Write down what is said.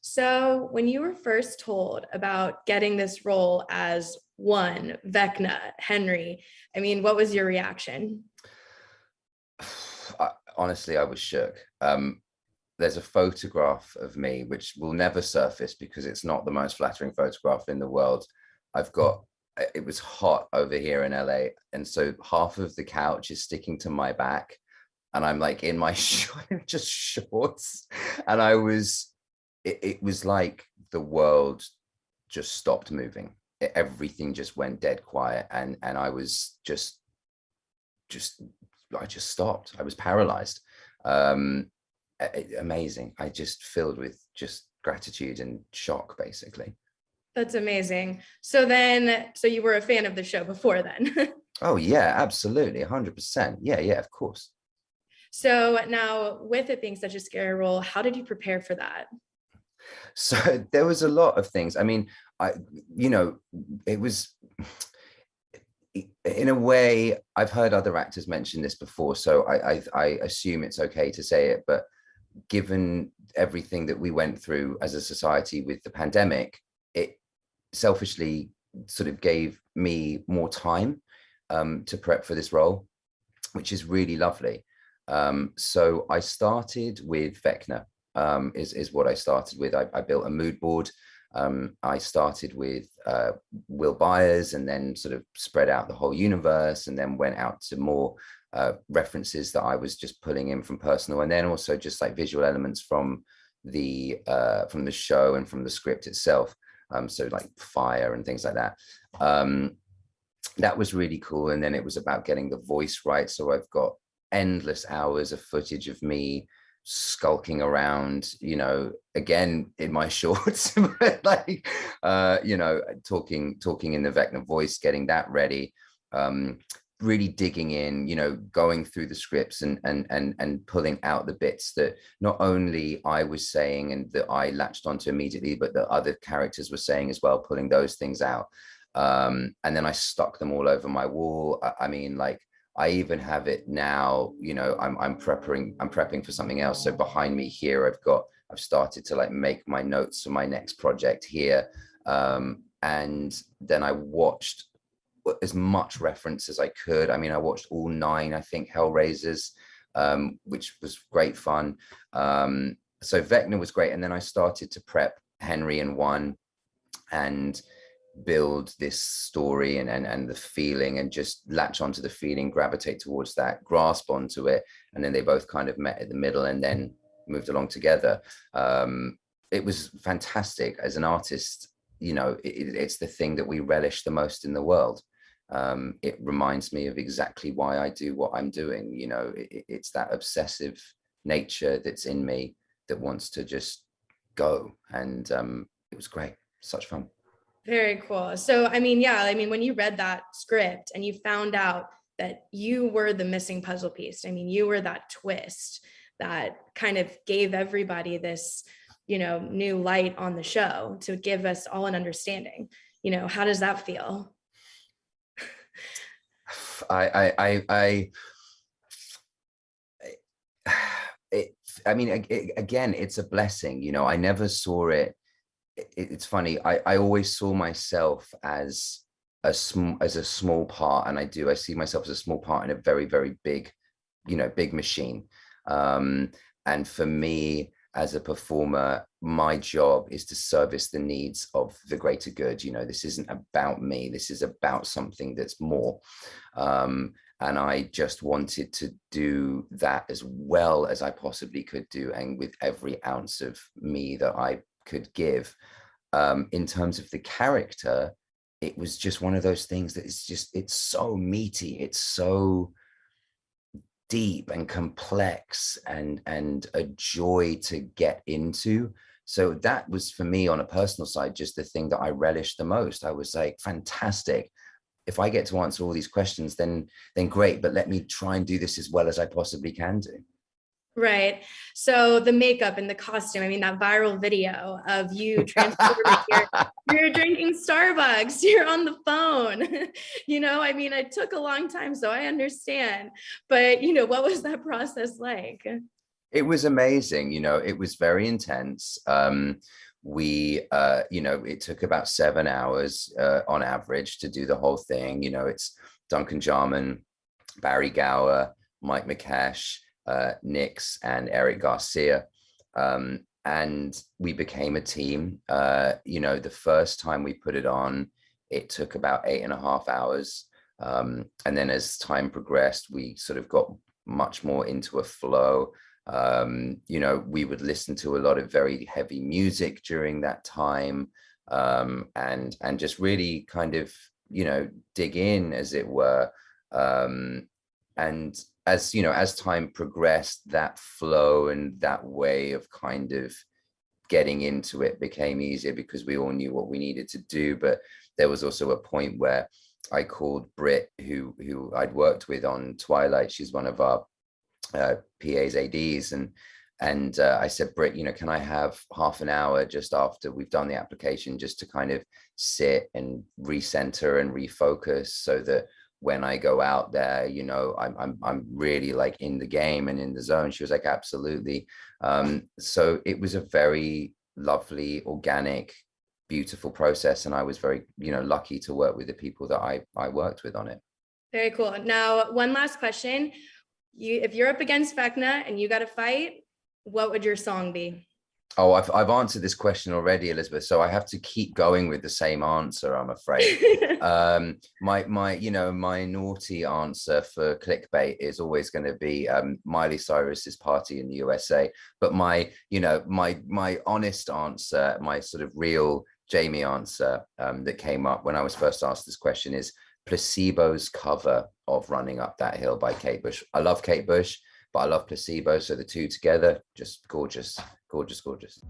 So, when you were first told about getting this role as one, Vecna, Henry, what was your reaction? Honestly, I was shook. There's a photograph of me which will never surface because it's not the most flattering photograph in the world. I've got it was hot over here in LA, and so half of the couch is sticking to my back, and I'm like in my just shorts, and it was like the world just stopped moving. Everything just went dead quiet, and I was just I just stopped. I was paralyzed. Um, Amazing. I just filled with just gratitude and shock, basically. That's amazing. So you were a fan of the show before then. Oh yeah, absolutely, 100%. Yeah, yeah, of course. So now, with it being such a scary role, how did you prepare for that? So there was a lot of things. I mean, I, you know, it was in a way. I've heard other actors mention this before, so I assume it's okay to say it. But given everything that we went through as a society with the pandemic, it selfishly sort of gave me more time to prep for this role, which is really lovely. So I started with Vecna, is what I started with. I built a mood board. I started with Will Byers and then sort of spread out the whole universe and then went out to more references that I was just pulling in from personal, and then also just like visual elements from the show and from the script itself. So like fire and things like that. That was really cool. And then it was about getting the voice right. So I've got endless hours of footage of me skulking around, again in my shorts, but like, talking in the Vecna voice, getting that ready, really digging in, going through the scripts and pulling out the bits that not only I was saying and that I latched onto immediately, but that other characters were saying as well, pulling those things out. And then I stuck them all over my wall. I mean, like, I even have it now, I'm prepping for something else. So behind me here, I've started to like make my notes for my next project here. And then I watched as much reference as I could. I mean, I watched all 9, I think, Hellraisers, which was great fun. So Vecna was great. And then I started to prep Henry and One and build this story and the feeling, and just latch onto the feeling, gravitate towards that, grasp onto it, and then they both kind of met at the middle and then moved along together. It was fantastic. As an artist, it's the thing that we relish the most in the world. It reminds me of exactly why I do what I'm doing. It's that obsessive nature that's in me that wants to just go, and it was great, such fun. Very cool. So, when you read that script and you found out that you were the missing puzzle piece, you were that twist that kind of gave everybody this, new light on the show to give us all an understanding. How does that feel? I again, it's a blessing. I never saw it. It's funny. I always saw myself as a small part, and I see myself as a small part in a very, very big, big machine. And for me, as a performer, my job is to service the needs of the greater good. This isn't about me. This is about something that's more. And I just wanted to do that as well as I possibly could do, and with every ounce of me that I could give. In terms of the character, it was just one of those things that it's so meaty, it's so deep and complex and a joy to get into. So that was, for me, on a personal side, just the thing that I relished the most. I was like, fantastic. If I get to answer all these questions, then great, but let me try and do this as well as I possibly can do. Right. So the makeup and the costume, that viral video of you transforming, you're drinking Starbucks, you're on the phone, it took a long time, so I understand. But, what was that process like? It was amazing. It was very intense. we it took about 7 hours on average to do the whole thing. It's Duncan Jarman, Barry Gower, Mike McCash, Nix, and Eric Garcia. And we became a team. The first time we put it on, it took about 8.5 hours. And then as time progressed, we sort of got much more into a flow. We would listen to a lot of very heavy music during that time, and just really kind of, dig in, as it were. And as time progressed, that flow and that way of kind of getting into it became easier because we all knew what we needed to do. But there was also a point where I called Britt, who I'd worked with on Twilight. She's one of our PAs, ADs, and I said, Britt, can I have half an hour just after we've done the application, just to kind of sit and recenter and refocus, so that when I go out there, I'm really like in the game and in the zone. She was like, absolutely. So it was a very lovely, organic, beautiful process, and I was very, lucky to work with the people that I worked with on it. Very cool. Now, one last question. If you're up against Vecna and you got to fight, what would your song be? Oh, I've answered this question already, Elizabeth, so I have to keep going with the same answer, I'm afraid. My naughty answer for clickbait is always going to be Miley Cyrus's Party in the USA. But my honest answer, my sort of real Jamie answer that came up when I was first asked this question is Placebo's cover of Running Up That Hill by Kate Bush. I love Kate Bush, but I love Placebo. So the two together, just gorgeous, gorgeous, gorgeous.